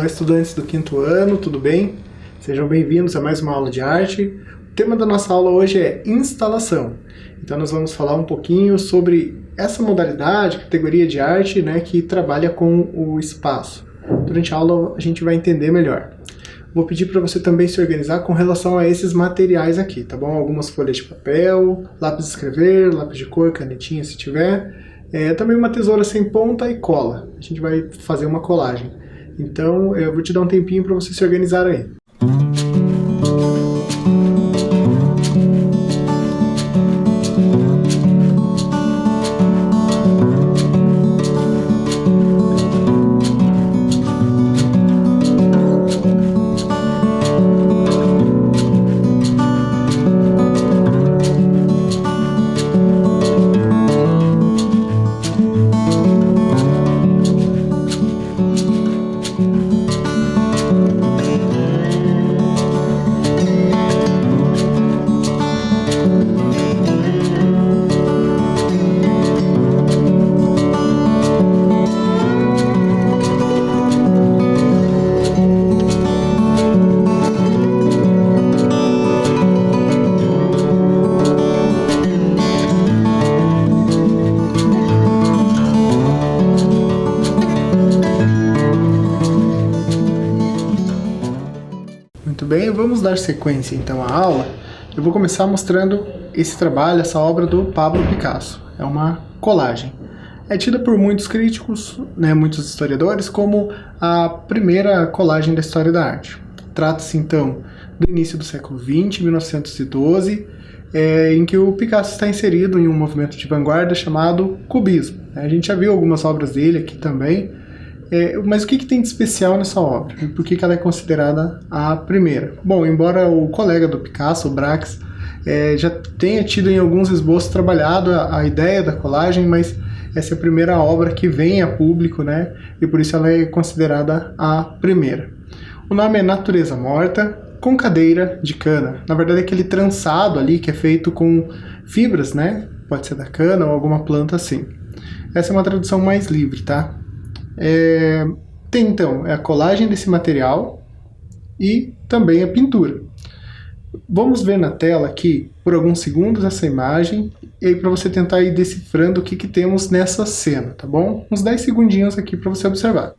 Olá, estudantes do quinto ano, tudo bem? Sejam bem-vindos a mais uma aula de arte. O tema da nossa aula hoje é instalação. Então nós vamos falar um pouquinho sobre essa modalidade, categoria de arte, né, que trabalha com o espaço. Durante a aula a gente vai entender melhor. Vou pedir para você também se organizar com relação a esses materiais aqui, tá bom? Algumas folhas de papel, lápis de escrever, lápis de cor, canetinha se tiver. Também uma tesoura sem ponta e cola. A gente vai fazer uma colagem. Então eu vou te dar um tempinho para você se organizar aí. Muito bem, vamos dar sequência então à aula. Eu vou começar mostrando esse trabalho, essa obra do Pablo Picasso. É uma colagem. É tida por muitos críticos, né, muitos historiadores, como a primeira colagem da história da arte. Trata-se então do início do século XX, 1912, em que o Picasso está inserido em um movimento de vanguarda chamado cubismo. A gente já viu algumas obras dele aqui também. Mas o que tem de especial nessa obra? E por que ela é considerada a primeira? Bom, embora o colega do Picasso, o Braques, já tenha tido em alguns esboços trabalhado a ideia da colagem, mas essa é a primeira obra que vem a público, né? E por isso ela é considerada a primeira. O nome é Natureza Morta, com cadeira de cana. Na verdade é aquele trançado ali que é feito com fibras, né? Pode ser da cana ou alguma planta assim. Essa é uma tradução mais livre, tá? Tem então a colagem desse material e também a pintura. Vamos ver na tela aqui por alguns segundos essa imagem e aí para você tentar ir decifrando o que temos nessa cena, tá bom? Uns 10 segundinhos aqui para você observar.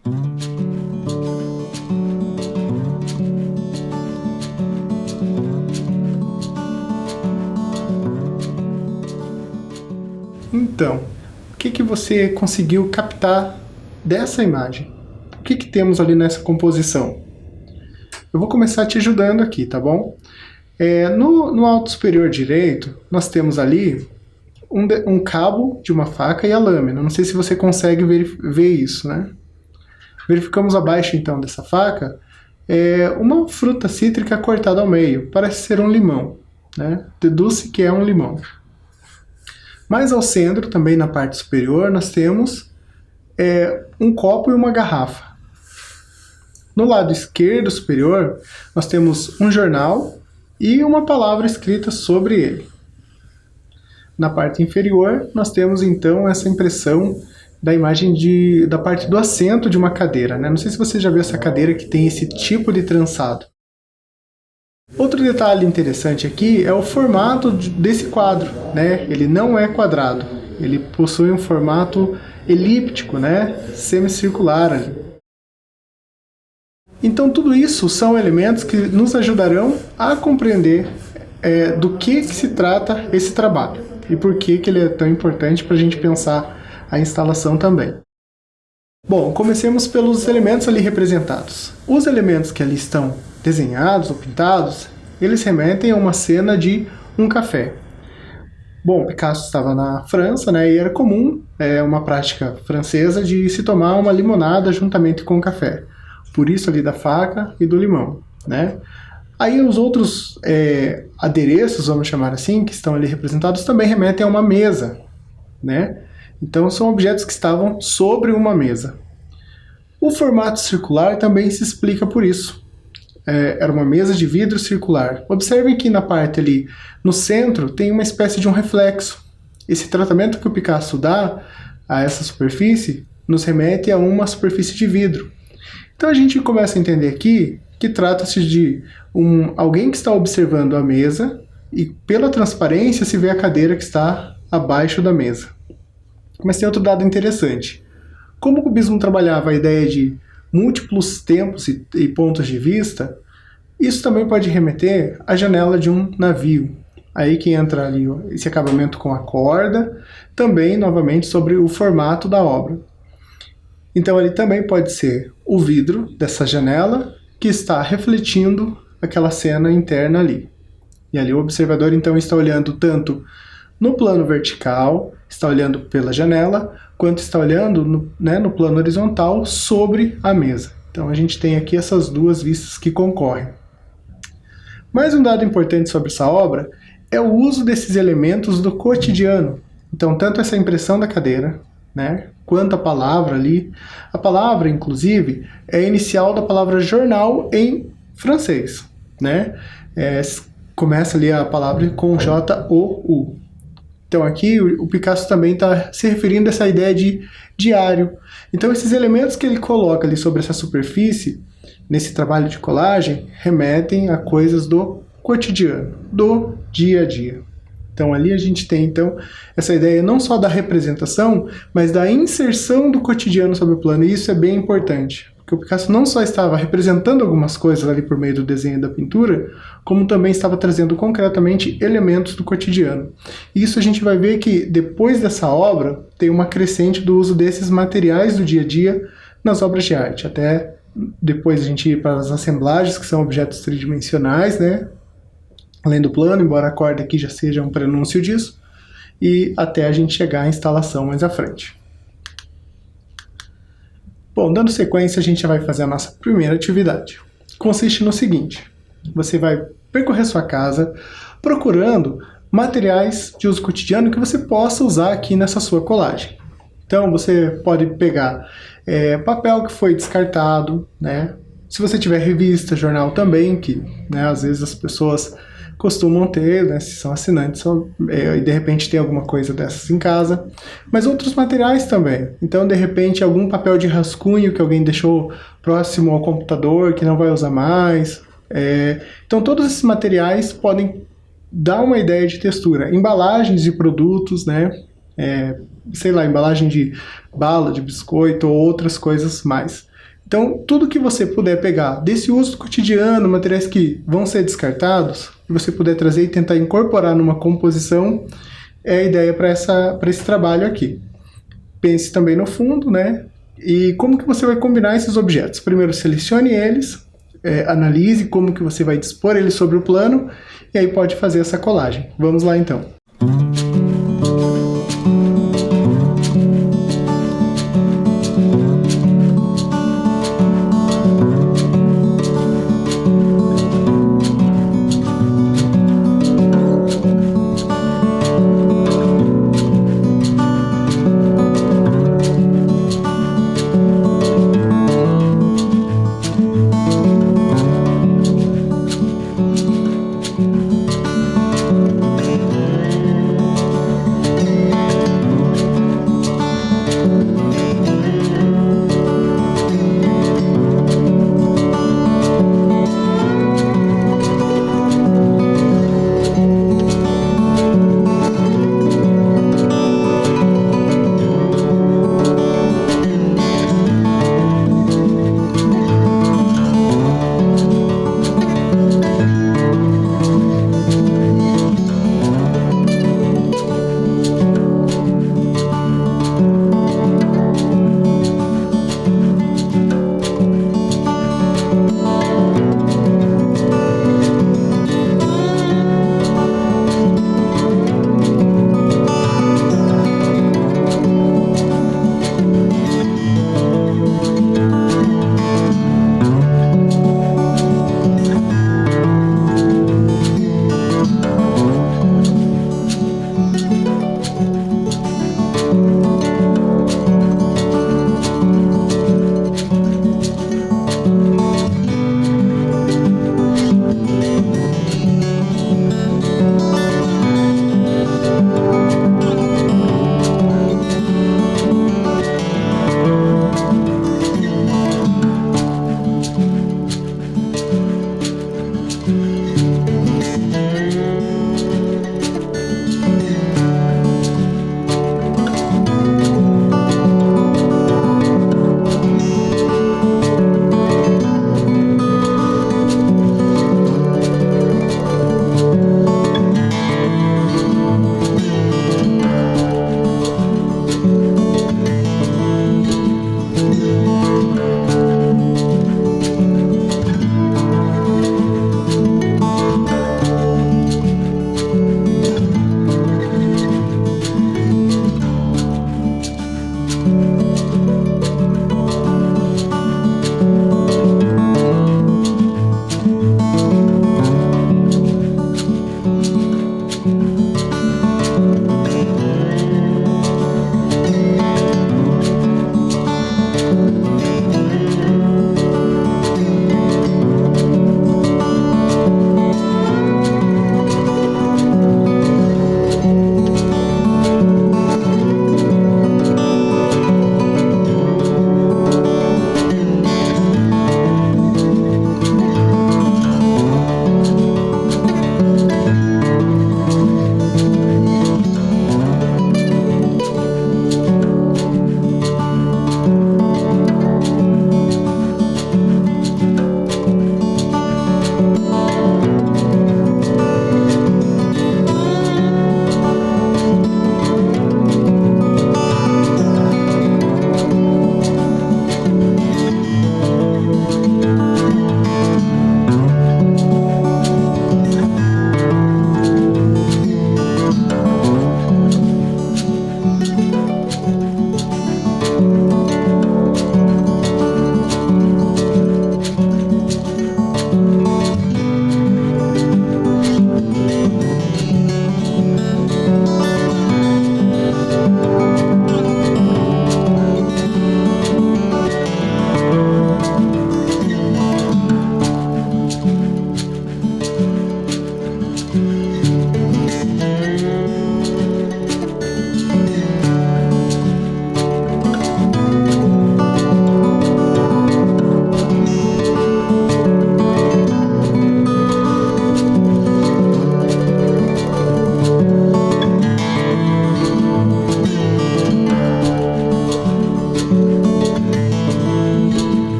Então, o que você conseguiu captar dessa imagem? O que temos ali nessa composição? Eu vou começar te ajudando aqui, tá bom? No alto superior direito, nós temos ali um cabo de uma faca e a lâmina. Não sei se você consegue ver isso, né? Verificamos abaixo, então, dessa faca, uma fruta cítrica cortada ao meio. Parece ser um limão, né? Deduz-se que é um limão. Mais ao centro, também na parte superior, nós temos um copo e uma garrafa. No lado esquerdo superior, nós temos um jornal e uma palavra escrita sobre ele. Na parte inferior, nós temos então essa impressão da imagem da parte do assento de uma cadeira, né? Não sei se você já viu essa cadeira que tem esse tipo de trançado. Outro detalhe interessante aqui é o formato desse quadro, né? Ele não é quadrado, ele possui um formato elíptico, né? Semicircular ali. Então tudo isso são elementos que nos ajudarão a compreender do que se trata esse trabalho e por que ele é tão importante para a gente pensar a instalação também. Bom, comecemos pelos elementos ali representados. Os elementos que ali estão desenhados ou pintados, eles remetem a uma cena de um café. Bom, Picasso estava na França, né, e era comum, uma prática francesa, de se tomar uma limonada juntamente com o café. Por isso ali da faca e do limão, né? Aí os outros adereços, vamos chamar assim, que estão ali representados, também remetem a uma mesa, né? Então são objetos que estavam sobre uma mesa. O formato circular também se explica por isso. Era uma mesa de vidro circular. Observem que na parte ali, no centro, tem uma espécie de um reflexo. Esse tratamento que o Picasso dá a essa superfície nos remete a uma superfície de vidro. Então a gente começa a entender aqui que trata-se de alguém que está observando a mesa e pela transparência se vê a cadeira que está abaixo da mesa. Mas tem outro dado interessante. Como o cubismo trabalhava a ideia de múltiplos tempos e pontos de vista, isso também pode remeter à janela de um navio. Aí que entra ali esse acabamento com a corda, também novamente sobre o formato da obra. Então ele também pode ser o vidro dessa janela que está refletindo aquela cena interna ali. E ali o observador então está olhando tanto no plano vertical, está olhando pela janela, quanto está olhando no plano horizontal sobre a mesa. Então a gente tem aqui essas duas vistas que concorrem. Mais um dado importante sobre essa obra é o uso desses elementos do cotidiano. Então tanto essa impressão da cadeira, quanto a palavra ali. A palavra, inclusive, é a inicial da palavra jornal em francês. Começa ali a palavra com J-O-U. Então aqui o Picasso também está se referindo a essa ideia de diário. Então esses elementos que ele coloca ali sobre essa superfície, nesse trabalho de colagem, remetem a coisas do cotidiano, do dia a dia. Então ali a gente tem então essa ideia não só da representação, mas da inserção do cotidiano sobre o plano, e isso é bem importante. Porque o Picasso não só estava representando algumas coisas ali por meio do desenho e da pintura, como também estava trazendo concretamente elementos do cotidiano. E isso a gente vai ver que depois dessa obra tem uma crescente do uso desses materiais do dia a dia nas obras de arte. Até depois a gente ir para as assemblagens, que são objetos tridimensionais, além do plano, embora a corda aqui já seja um prenúncio disso, e até a gente chegar à instalação mais à frente. Bom, dando sequência, a gente já vai fazer a nossa primeira atividade. Consiste no seguinte: você vai percorrer sua casa procurando materiais de uso cotidiano que você possa usar aqui nessa sua colagem. Então, você pode pegar papel que foi descartado, Se você tiver revista, jornal também, que às vezes as pessoas costumam ter, se são assinantes, e de repente tem alguma coisa dessas em casa, mas outros materiais também. Então, de repente, algum papel de rascunho que alguém deixou próximo ao computador, que não vai usar mais. Então, todos esses materiais podem dar uma ideia de textura. Embalagens de produtos, embalagem de bala, de biscoito ou outras coisas mais. Então, tudo que você puder pegar desse uso cotidiano, materiais que vão ser descartados, que você puder trazer e tentar incorporar numa composição, é a ideia para esse trabalho aqui. Pense também no fundo, E como que você vai combinar esses objetos? Primeiro, selecione eles, analise como que você vai dispor eles sobre o plano, e aí pode fazer essa colagem. Vamos lá, então.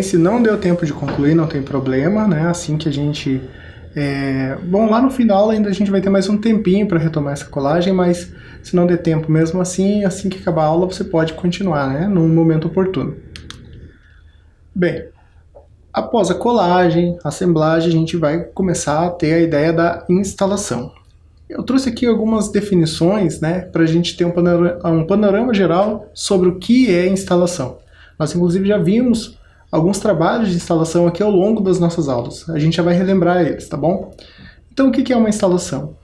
sequência, não deu tempo de concluir, não tem problema, né? Assim que a gente... Bom, lá no fim da aula ainda a gente vai ter mais um tempinho para retomar essa colagem, mas se não der tempo mesmo assim que acabar a aula você pode continuar, né? Num momento oportuno. Bem, após a colagem, a assemblagem, a gente vai começar a ter a ideia da instalação. Eu trouxe aqui algumas definições, né, para a gente ter um panorama geral sobre o que é instalação. Nós, inclusive, já vimos alguns trabalhos de instalação aqui ao longo das nossas aulas. A gente já vai relembrar eles, tá bom? Então, o que é uma instalação?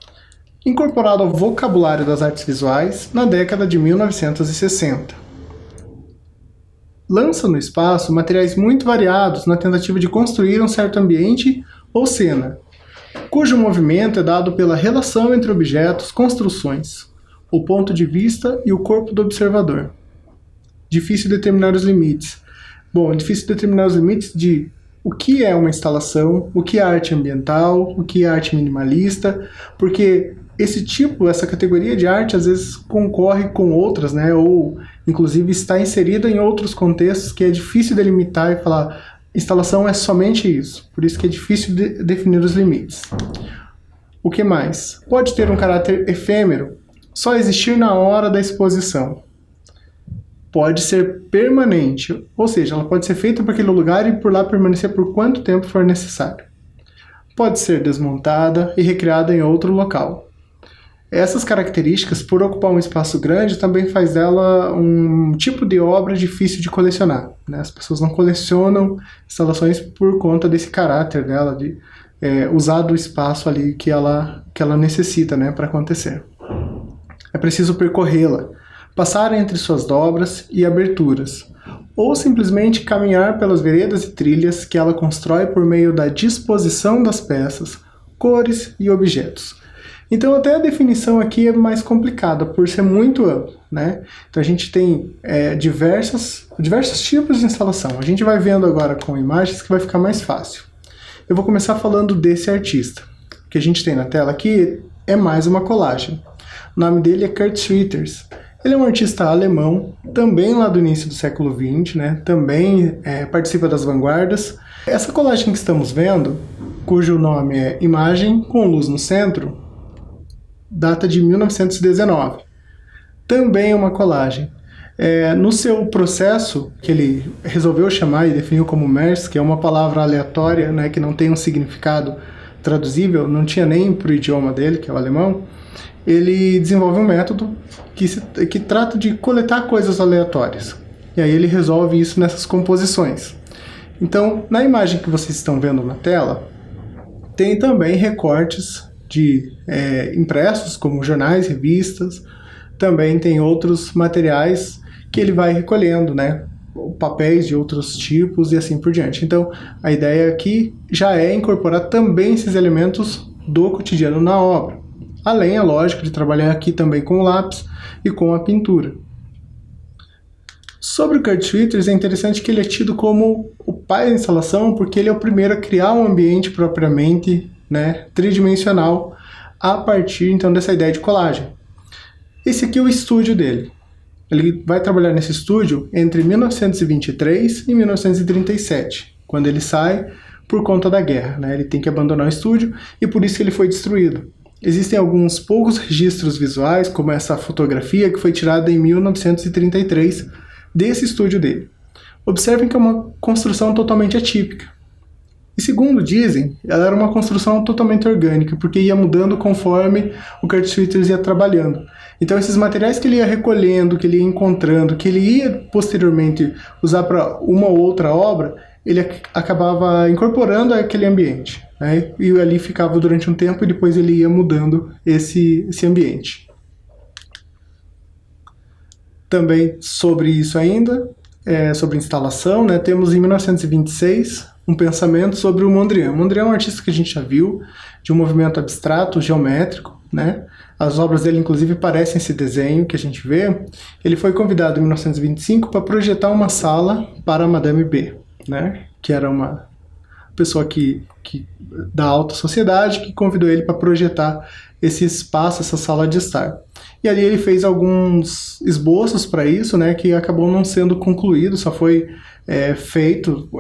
Incorporado ao vocabulário das artes visuais na década de 1960. Lança no espaço materiais muito variados na tentativa de construir um certo ambiente ou cena, cujo movimento é dado pela relação entre objetos, construções, o ponto de vista e o corpo do observador. Difícil determinar os limites. Bom, difícil determinar os limites de o que é uma instalação, o que é arte ambiental, o que é arte minimalista, porque essa categoria de arte às vezes concorre com outras, né? Ou inclusive está inserida em outros contextos que é difícil delimitar e falar instalação é somente isso. Por isso que é difícil definir os limites. O que mais? Pode ter um caráter efêmero, só existir na hora da exposição. Pode ser permanente, ou seja, ela pode ser feita para aquele lugar e por lá permanecer por quanto tempo for necessário. Pode ser desmontada e recriada em outro local. Essas características, por ocupar um espaço grande, também faz dela um tipo de obra difícil de colecionar, né? As pessoas não colecionam instalações por conta desse caráter dela, de usar do espaço ali que ela necessita, né, para acontecer. É preciso percorrê-la, passar entre suas dobras e aberturas, ou simplesmente caminhar pelas veredas e trilhas que ela constrói por meio da disposição das peças, cores e objetos. Então até a definição aqui é mais complicada, por ser muito ampla, né? Então a gente tem diversos tipos de instalação. A gente vai vendo agora com imagens que vai ficar mais fácil. Eu vou começar falando desse artista. O que a gente tem na tela aqui é mais uma colagem. O nome dele é Kurt Schwitters. Ele é um artista alemão, também lá do início do século XX, né? Também participa das vanguardas. Essa colagem que estamos vendo, cujo nome é Imagem com Luz no Centro, data de 1919. Também é uma colagem. No seu processo, que ele resolveu chamar e definiu como MERS, que é uma palavra aleatória, né, que não tem um significado traduzível, não tinha nem para o idioma dele, que é o alemão, ele desenvolve um método que trata de coletar coisas aleatórias. E aí ele resolve isso nessas composições. Então, na imagem que vocês estão vendo na tela, tem também recortes de impressos, como jornais, revistas. Também tem outros materiais que ele vai recolhendo, né? Papéis de outros tipos e assim por diante. Então, a ideia aqui já é incorporar também esses elementos do cotidiano na obra. Além, é lógico, de trabalhar aqui também com o lápis e com a pintura. Sobre o Kurt Schwitters, é interessante que ele é tido como o pai da instalação, porque ele é o primeiro a criar um ambiente propriamente, né, tridimensional, a partir então dessa ideia de colagem. Esse aqui é o estúdio dele. Ele vai trabalhar nesse estúdio entre 1923 e 1937, quando ele sai por conta da guerra, né? Ele tem que abandonar o estúdio e por isso que ele foi destruído. Existem alguns poucos registros visuais, como essa fotografia que foi tirada em 1933 desse estúdio dele. Observem que é uma construção totalmente atípica. E segundo dizem, ela era uma construção totalmente orgânica, porque ia mudando conforme o Kurt Schwitters ia trabalhando. Então esses materiais que ele ia recolhendo, que ele ia encontrando, que ele ia posteriormente usar para uma ou outra obra, ele acabava incorporando aquele ambiente, né? E ali ficava durante um tempo e depois ele ia mudando esse ambiente. Também sobre isso ainda, sobre instalação, né? Temos em 1926 um pensamento sobre o Mondrian. Mondrian é um artista que a gente já viu, de um movimento abstrato, geométrico, né? As obras dele, inclusive, parecem esse desenho que a gente vê. Ele foi convidado em 1925 para projetar uma sala para a Madame B, né? Que era uma pessoa da alta sociedade que convidou ele para projetar esse espaço, essa sala de estar. E ali ele fez alguns esboços para isso, né? Que acabou não sendo concluído, só foi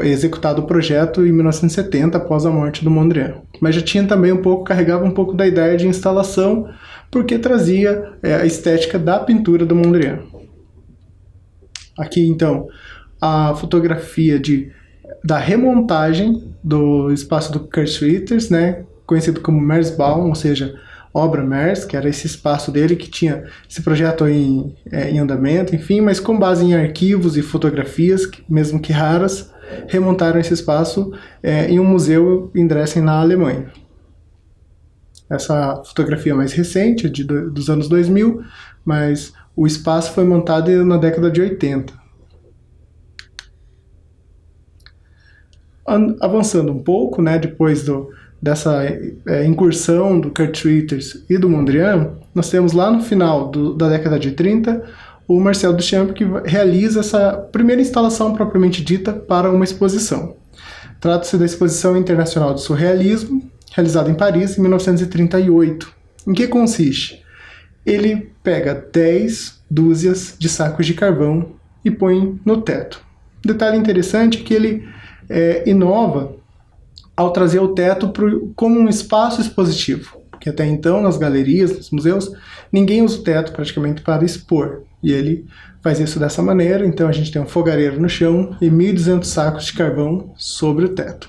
executado o projeto em 1970, após a morte do Mondrian. Mas já tinha também carregava um pouco da ideia de instalação, porque trazia a estética da pintura do Mondrian. Aqui, então, a fotografia da remontagem do espaço do Kurt Schwitters, né, conhecido como Meersbaum, ou seja, obra Mers, que era esse espaço dele que tinha esse projeto em andamento, enfim, mas com base em arquivos e fotografias, mesmo que raras, remontaram esse espaço em um museu em Dresden, na Alemanha. Essa fotografia mais recente, dos anos 2000, mas o espaço foi montado na década de 80. Avançando um pouco, né, depois dessa incursão do Kurt Schwitters e do Mondrian, nós temos lá no final da década de 30 o Marcel Duchamp, que realiza essa primeira instalação propriamente dita para uma exposição. Trata-se da Exposição Internacional de Surrealismo, realizada em Paris em 1938. Em que consiste? Ele pega 10 dúzias de sacos de carvão e põe no teto. Detalhe interessante é que ele inova ao trazer o teto como um espaço expositivo, porque até então nas galerias, nos museus, ninguém usa o teto praticamente para expor, e ele faz isso dessa maneira. Então a gente tem um fogareiro no chão e 1.200 sacos de carvão sobre o teto.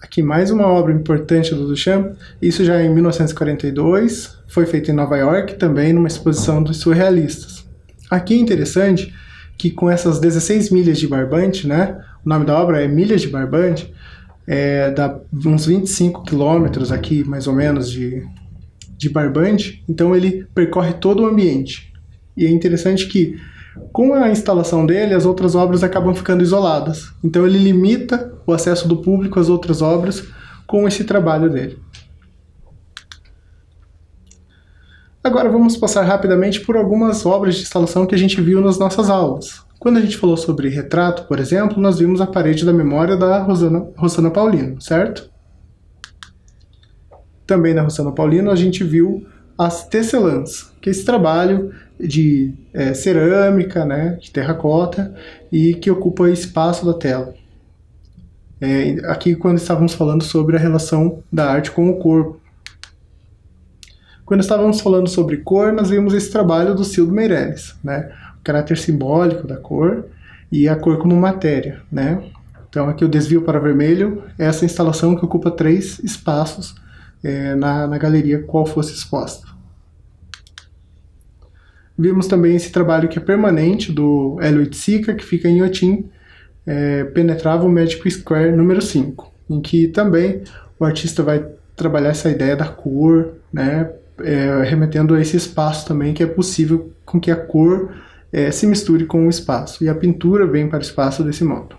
Aqui mais uma obra importante do Duchamp, isso já em 1942, foi feito em Nova York, também numa exposição dos surrealistas. Aqui é interessante que com essas 16 milhas de barbante, né, o nome da obra é Milhas de Barbante, dá uns 25 quilômetros aqui, mais ou menos, de barbante, então ele percorre todo o ambiente. E é interessante que, com a instalação dele, as outras obras acabam ficando isoladas. Então ele limita o acesso do público às outras obras com esse trabalho dele. Agora vamos passar rapidamente por algumas obras de instalação que a gente viu nas nossas aulas. Quando a gente falou sobre retrato, por exemplo, nós vimos a Parede da Memória da Rossana Paulino, certo? Também na Rossana Paulino a gente viu as tecelãs, que é esse trabalho de cerâmica, né, de terracota, e que ocupa espaço da tela. Aqui quando estávamos falando sobre a relação da arte com o corpo. Quando estávamos falando sobre cor, nós vimos esse trabalho do Cildo Meirelles, né? O caráter simbólico da cor e a cor como matéria, né? Então aqui o Desvio para Vermelho é essa instalação que ocupa 3 espaços na galeria qual fosse exposta. Vimos também esse trabalho que é permanente do Hélio Oiticica, que fica em Iotim, Penetrável Magic Square número 5, em que também o artista vai trabalhar essa ideia da cor, né? Remetendo a esse espaço também, que é possível com que a cor se misture com o espaço, e a pintura vem para o espaço desse modo.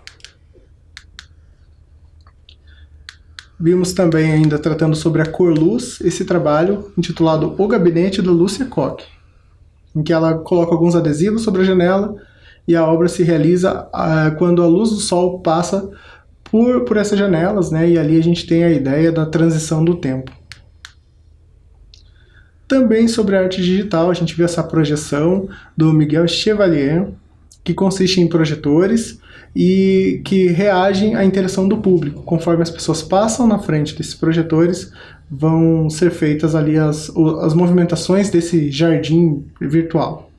Vimos também, ainda tratando sobre a cor-luz, esse trabalho intitulado O Gabinete da Lúcia Koch, em que ela coloca alguns adesivos sobre a janela, e a obra se realiza quando a luz do sol passa por essas janelas, né? E ali a gente tem a ideia da transição do tempo. Também sobre a arte digital, a gente viu essa projeção do Miguel Chevalier, que consiste em projetores e que reagem à interação do público. Conforme as pessoas passam na frente desses projetores, vão ser feitas ali as movimentações desse jardim virtual.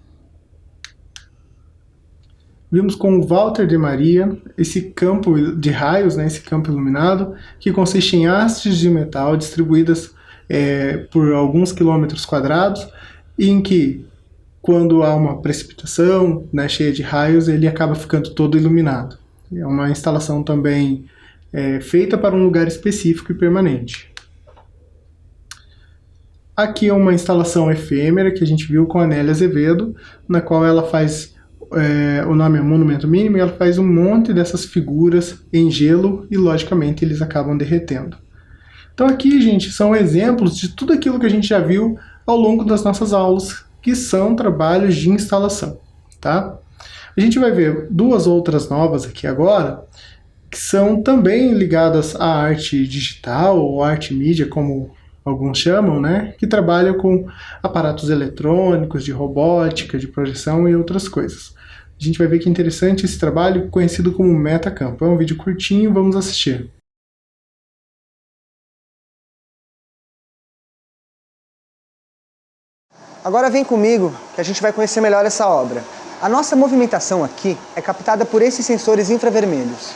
Vimos com o Walter de Maria esse campo de raios, né, esse campo iluminado, que consiste em hastes de metal distribuídas por alguns quilômetros quadrados, em que, quando há uma precipitação, né, cheia de raios, ele acaba ficando todo iluminado. É uma instalação também feita para um lugar específico e permanente. Aqui é uma instalação efêmera que a gente viu com a Nélia Azevedo, na qual ela faz, o nome é Monumento Mínimo, e ela faz um monte dessas figuras em gelo e, logicamente, eles acabam derretendo. Então aqui, gente, são exemplos de tudo aquilo que a gente já viu ao longo das nossas aulas, que são trabalhos de instalação, tá? A gente vai ver 2 outras novas aqui agora, que são também ligadas à arte digital, ou arte mídia, como alguns chamam, né? Que trabalham com aparatos eletrônicos, de robótica, de projeção e outras coisas. a gente vai ver que é interessante esse trabalho conhecido como metacampo. É um vídeo curtinho, vamos assistir. Agora vem comigo que a gente vai conhecer melhor essa obra. A nossa movimentação aqui é captada por esses sensores infravermelhos.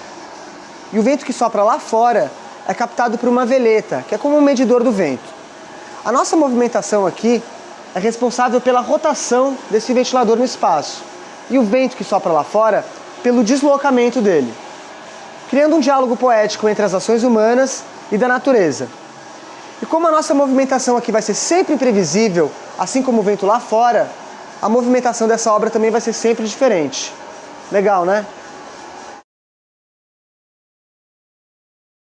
E o vento que sopra lá fora é captado por uma veleta, que é como um medidor do vento. A nossa movimentação aqui é responsável pela rotação desse ventilador no espaço. E o vento que sopra lá fora pelo deslocamento dele, criando um diálogo poético entre as ações humanas e da natureza. E como a nossa movimentação aqui vai ser sempre imprevisível, assim como o vento lá fora, a movimentação dessa obra também vai ser sempre diferente. Legal, né?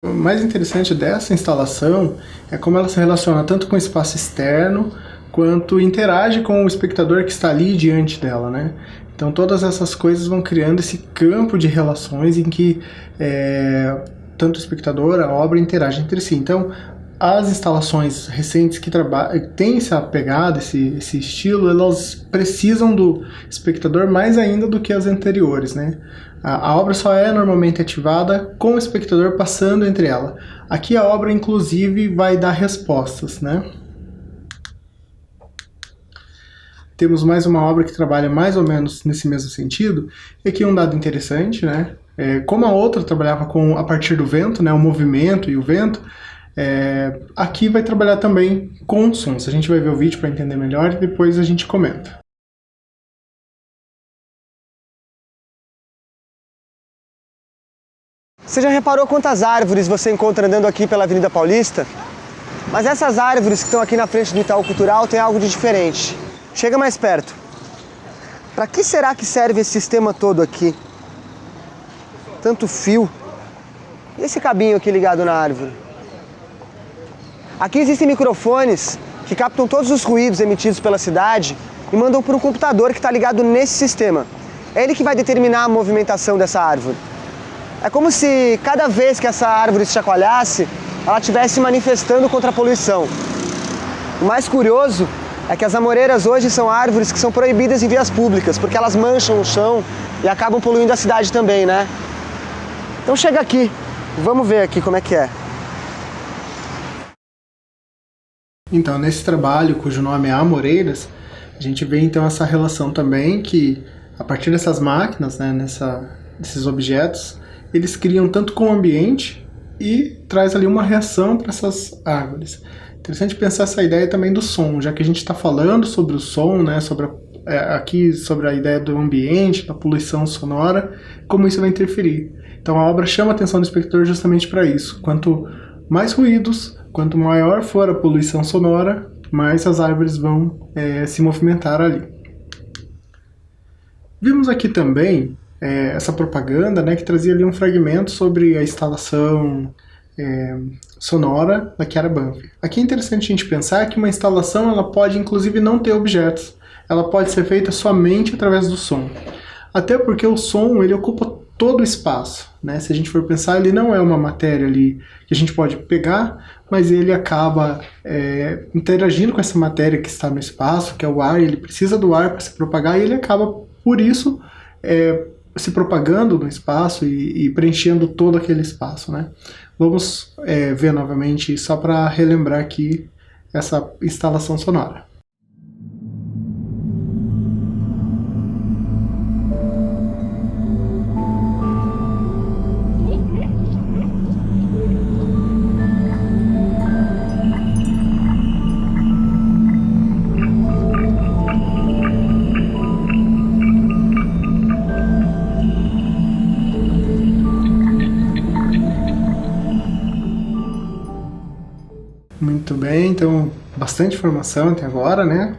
O mais interessante dessa instalação é como ela se relaciona tanto com o espaço externo, quanto interage com o espectador que está ali diante dela, né? Então todas essas coisas vão criando esse campo de relações em que tanto o espectador, a obra interagem entre si. Então as instalações recentes que têm essa pegada, esse estilo, elas precisam do espectador mais ainda do que as anteriores, né? A obra só é normalmente ativada com o espectador passando entre ela. Aqui a obra, inclusive, vai dar respostas, né? Temos mais uma obra que trabalha mais ou menos nesse mesmo sentido. E aqui um dado interessante, né? Como a outra trabalhava a partir do vento, né? O movimento e o vento, aqui vai trabalhar também com sons. A gente vai ver o vídeo para entender melhor e depois a gente comenta. Você já reparou quantas árvores você encontra andando aqui pela Avenida Paulista? Mas essas árvores que estão aqui na frente do Itaú Cultural têm algo de diferente. Chega mais perto. Para que será que serve esse sistema todo aqui? Tanto fio. E esse cabinho aqui ligado na árvore? Aqui existem microfones que captam todos os ruídos emitidos pela cidade e mandam para um computador que está ligado nesse sistema. É ele que vai determinar a movimentação dessa árvore. É como se cada vez que essa árvore se chacoalhasse, ela estivesse manifestando contra a poluição. O mais curioso é que as amoreiras hoje são árvores que são proibidas em vias públicas, porque elas mancham o chão e acabam poluindo a cidade também, né? Então chega aqui, vamos ver aqui como é que é. Então, nesse trabalho, cujo nome é Amoreiras, a gente vê então essa relação também que, a partir dessas máquinas, né, desses objetos, eles criam tanto com o ambiente e traz ali uma reação para essas árvores. Interessante pensar essa ideia também do som, já que a gente está falando sobre o som, né, aqui sobre a ideia do ambiente, da poluição sonora, como isso vai interferir. Então a obra chama a atenção do espectador justamente para isso. Quanto mais ruídos, quanto maior for a poluição sonora, mais as árvores vão se movimentar ali. Vimos aqui também essa propaganda, né, que trazia ali um fragmento sobre a instalação sonora da Chiara Banfi. Aqui é interessante a gente pensar que uma instalação ela pode inclusive não ter objetos, ela pode ser feita somente através do som. Até porque o som ele ocupa todo o espaço, né? Se a gente for pensar, ele não é uma matéria ali que a gente pode pegar, mas ele acaba interagindo com essa matéria que está no espaço, que é o ar, ele precisa do ar para se propagar e ele acaba, por isso, se propagando no espaço e preenchendo todo aquele espaço, né? Vamos ver novamente, só para relembrar aqui essa instalação sonora. Muito bem, então bastante informação até agora, né?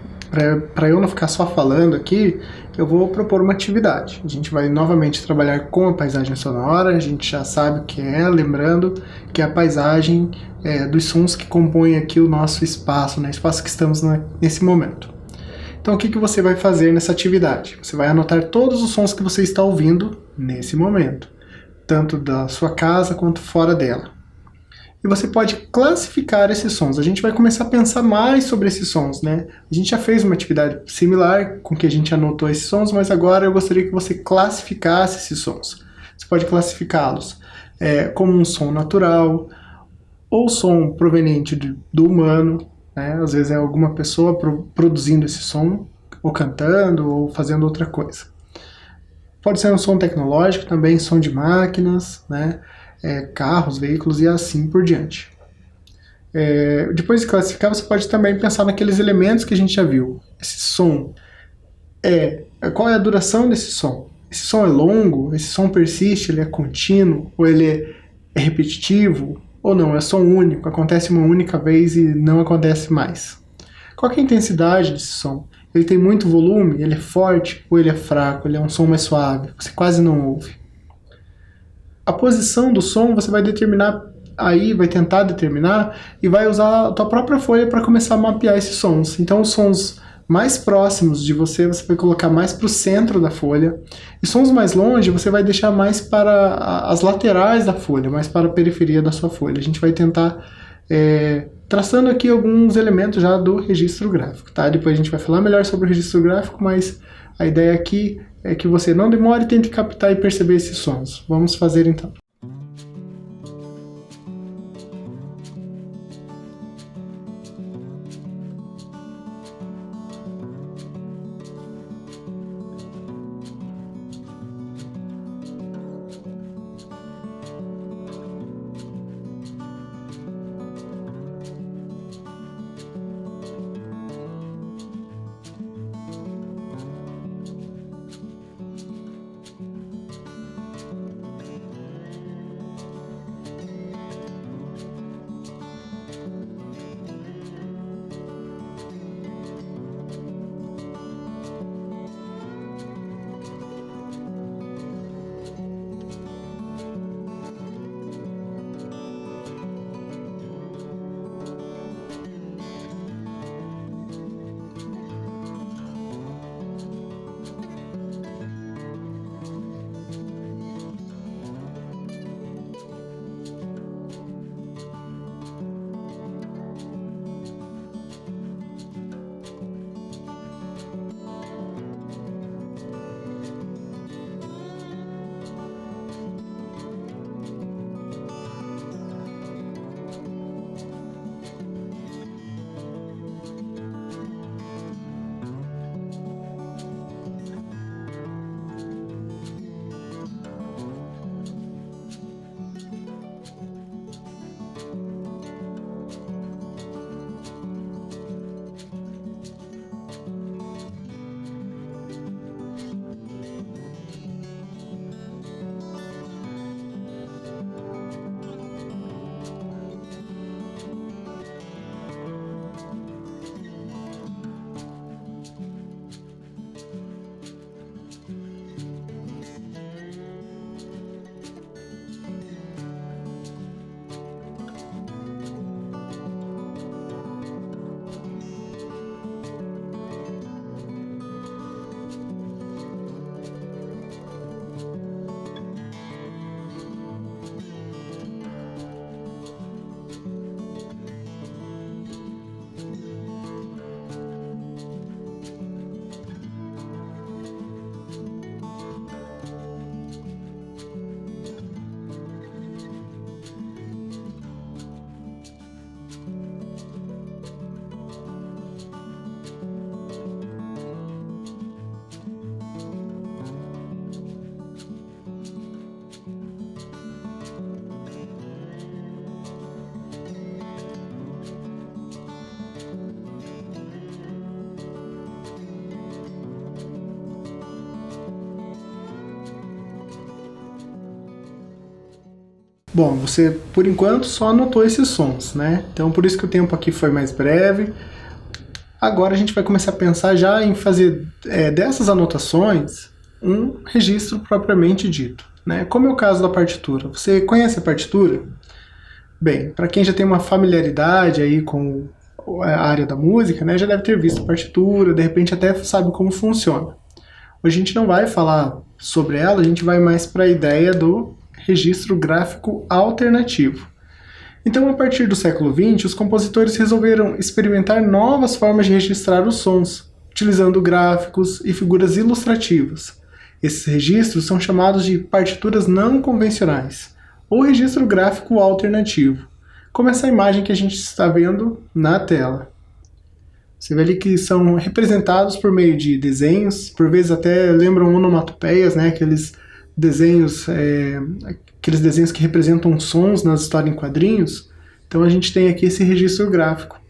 Para eu não ficar só falando aqui, eu vou propor uma atividade. A gente vai novamente trabalhar com a paisagem sonora, a gente já sabe o que é, lembrando que é a paisagem dos sons que compõem aqui o nosso espaço, né? Espaço que estamos nesse momento. Então o que você vai fazer nessa atividade? Você vai anotar todos os sons que você está ouvindo nesse momento, tanto da sua casa quanto fora dela. e você pode classificar esses sons. A gente vai começar a pensar mais sobre esses sons, né? A gente já fez uma atividade similar com que a gente anotou esses sons, mas agora eu gostaria que você classificasse esses sons. Você pode classificá-los como um som natural, ou som proveniente do humano, né? Às vezes é alguma pessoa produzindo esse som, ou cantando, ou fazendo outra coisa. Pode ser um som tecnológico também, som de máquinas, né? Carros, veículos e assim por diante. Depois de classificar, você pode também pensar naqueles elementos que a gente já viu. Esse som, qual é a duração desse som? Esse som é longo? Esse som persiste? Ele é contínuo? Ou ele é repetitivo? Ou não, é som único, acontece uma única vez e não acontece mais? Qual que é a intensidade desse som? Ele tem muito volume? Ele é forte? Ou ele é fraco? Ele é um som mais suave? Você quase não ouve. A posição do som você vai determinar aí, vai tentar determinar e vai usar a tua própria folha para começar a mapear esses sons. Então os sons mais próximos de você vai colocar mais para o centro da folha, e sons mais longe você vai deixar mais para as laterais da folha, mais para a periferia da sua folha. A gente vai tentar traçando aqui alguns elementos já do registro gráfico, tá? Depois a gente vai falar melhor sobre o registro gráfico, mas a ideia aqui é que você não demore e tente captar e perceber esses sons. Vamos fazer então. Bom, você por enquanto só anotou esses sons, né? Então por isso que o tempo aqui foi mais breve. Agora a gente vai começar a pensar já em fazer dessas anotações um registro propriamente dito, né? Como é o caso da partitura. Você conhece a partitura? Bem, para quem já tem uma familiaridade aí com a área da música, né, já deve ter visto a partitura, de repente até sabe como funciona. Hoje a gente não vai falar sobre ela, a gente vai mais para a ideia do registro gráfico alternativo. Então, a partir do século XX, os compositores resolveram experimentar novas formas de registrar os sons, utilizando gráficos e figuras ilustrativas. Esses registros são chamados de partituras não convencionais, ou registro gráfico alternativo, como essa imagem que a gente está vendo na tela. Você vê ali que são representados por meio de desenhos, por vezes até lembram onomatopeias, né? Aqueles desenhos que representam sons nas histórias em quadrinhos. Então a gente tem aqui esse registro gráfico.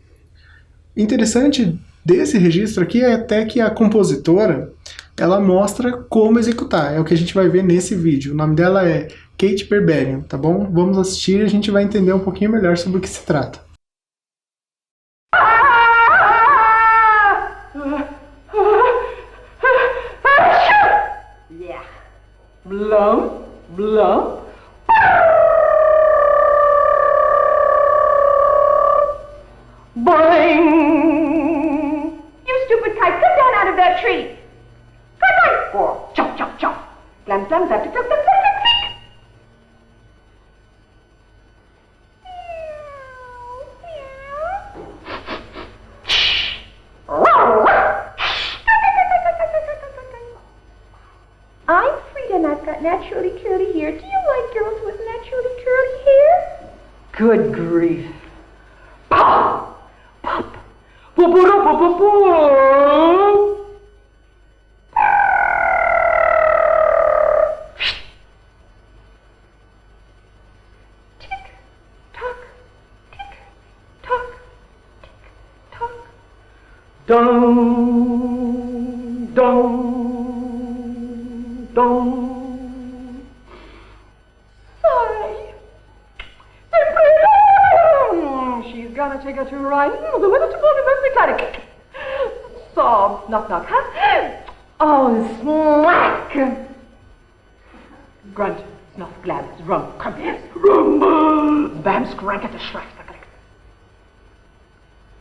Interessante desse registro aqui é até que a compositora ela mostra como executar. É o que a gente vai ver nesse vídeo. O nome dela é Kate Berberian, tá bom? Vamos assistir e a gente vai entender um pouquinho melhor sobre o que se trata. Blum, blum. Boing! You stupid kite, come down out of that tree. Come on! Oh, chop, chop, chop. Glam, glam, zap, click, click, click, click. I'm Frida and I've got naturally curly hair. Do you like girls with naturally curly hair? Good grief. Pop! Pop! Pop! Pop! Pop! Pop! Pop! Tick tock, tick tock, tick tock. Dong, dong. Dong. Sorry. She's gonna take her to ride. The weather to body must be cutting. So, knock knock, huh? Oh, smack! Grunt, snuff, glad, rum, come here. Rumble! Bam, scrank at the schrack.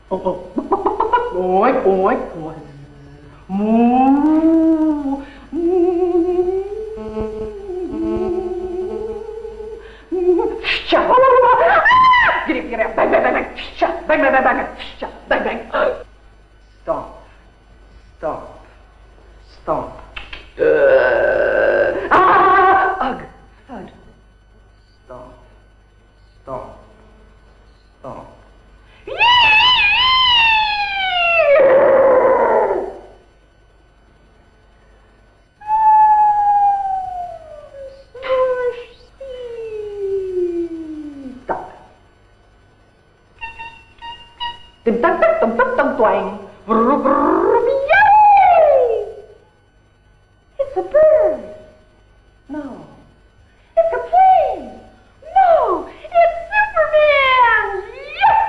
Oh, oh. Oink, oink, oink. Moo. Get up, bang, bang, bang, bang, bang, bang, bang, bang, bang, bang. Stop, stop, stop. Ugh, thud. Stop, stop, stop. Tim tắc tắc tầm tắc tầm toàn. Yay! It's a bird. No. It's a plane. No. It's Superman. Yes!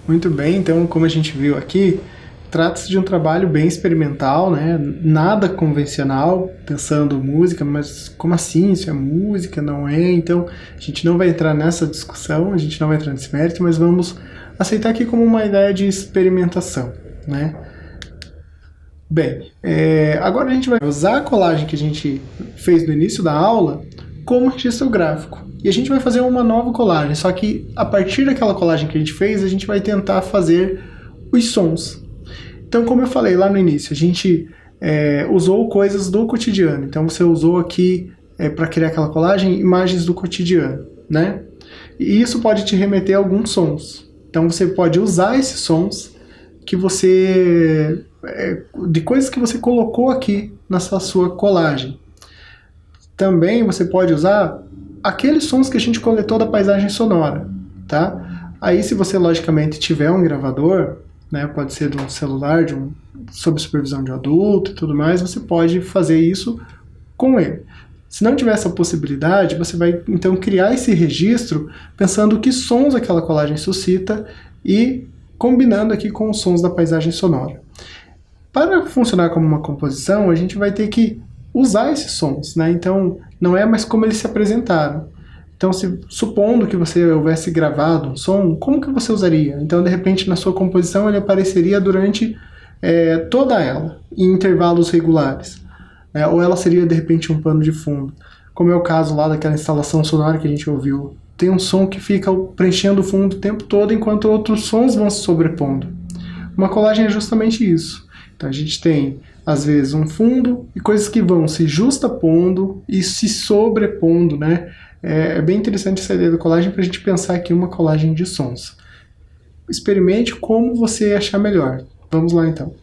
Muito bem, então como a gente viu aqui, trata-se de um trabalho bem experimental, né? Nada convencional, pensando música, mas como assim? Isso é música, não é? Então a gente não vai entrar nessa discussão, a gente não vai entrar nesse mérito, mas vamos aceitar aqui como uma ideia de experimentação, né? Bem, agora a gente vai usar a colagem que a gente fez no início da aula como registro gráfico. E a gente vai fazer uma nova colagem, só que a partir daquela colagem que a gente fez, a gente vai tentar fazer os sons. Então, como eu falei lá no início, a gente usou coisas do cotidiano. Então, você usou aqui, para criar aquela colagem, imagens do cotidiano, né? E isso pode te remeter a alguns sons. Então, você pode usar esses sons que você... de coisas que você colocou aqui nessa sua colagem. Também você pode usar aqueles sons que a gente coletou da paisagem sonora, tá? Aí, se você, logicamente, tiver um gravador, né, pode ser de um celular, sob supervisão de um adulto e tudo mais, você pode fazer isso com ele. Se não tiver essa possibilidade, você vai, então, criar esse registro pensando que sons aquela colagem suscita e combinando aqui com os sons da paisagem sonora. Para funcionar como uma composição, a gente vai ter que usar esses sons, né? Então, não é mais como eles se apresentaram. Então, supondo que você houvesse gravado um som, como que você usaria? Então, de repente, na sua composição, ele apareceria durante toda ela, em intervalos regulares. Ou ela seria, de repente, um pano de fundo. Como é o caso lá daquela instalação sonora que a gente ouviu. Tem um som que fica preenchendo o fundo o tempo todo, enquanto outros sons vão se sobrepondo. Uma colagem é justamente isso. Então a gente tem, às vezes, um fundo e coisas que vão se justapondo e se sobrepondo, né? É bem interessante essa ideia da colagem para a gente pensar aqui uma colagem de sons. Experimente como você achar melhor. Vamos lá então.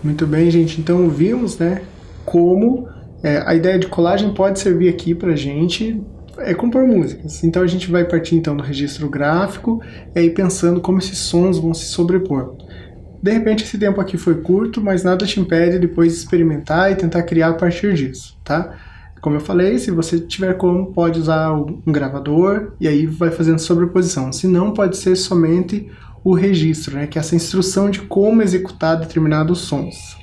Muito bem, gente. Então vimos, né, como a ideia de colagem pode servir aqui para a gente compor músicas. Então a gente vai partir então do registro gráfico e aí pensando como esses sons vão se sobrepor. De repente esse tempo aqui foi curto, mas nada te impede depois de experimentar e tentar criar a partir disso, tá? Como eu falei, se você tiver como, pode usar um gravador e aí vai fazendo sobreposição. Se não, pode ser somente o registro, né? Que é essa instrução de como executar determinados sons.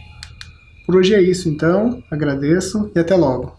Por hoje é isso, então. Agradeço e até logo.